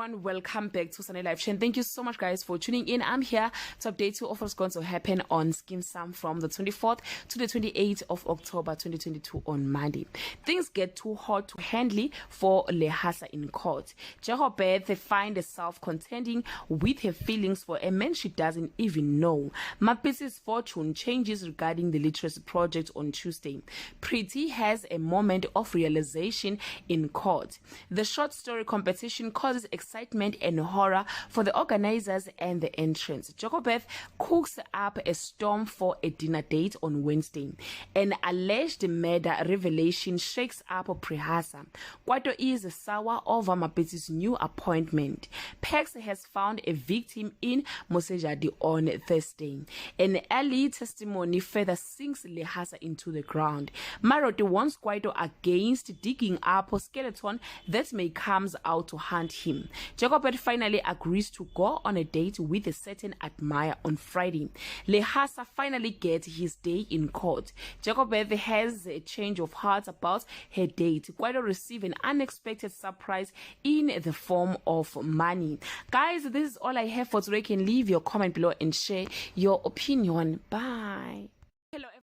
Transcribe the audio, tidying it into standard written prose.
everyone, welcome back to Sunday Live Chain. Thank you so much guys for tuning in. I'm here to update you of what's going to happen on Skeem Saam from the 24th to the 28th of October 2022 on Monday. Things get too hot to handle for Lehasa in court. Jehobeth finds herself contending with her feelings for a man she doesn't even know. Mapisi's fortune changes regarding the literacy project on Tuesday. Pretty has a moment of realization in court. The short story competition causes excitement and horror for the organizers and the entrants. Jehobeth cooks up a storm for a dinner date on Wednesday. An alleged murder revelation shakes up Prihasa. Kwaito is sour over Mapisi's new appointment. Pex has found a victim in Mosejadi on Thursday. An early testimony further sinks Lehasa into the ground. Maroti warns Kwaito against digging up a skeleton that may comes out to hunt him. Jehobeth finally agrees to go on a date with a certain admirer on Friday. Lehasa finally gets his day in court. Jehobeth has a change of heart about her date. Kwaito receive an unexpected surprise in the form of money. Guys, this is all I have for today. You can leave your comment below and share your opinion. Bye.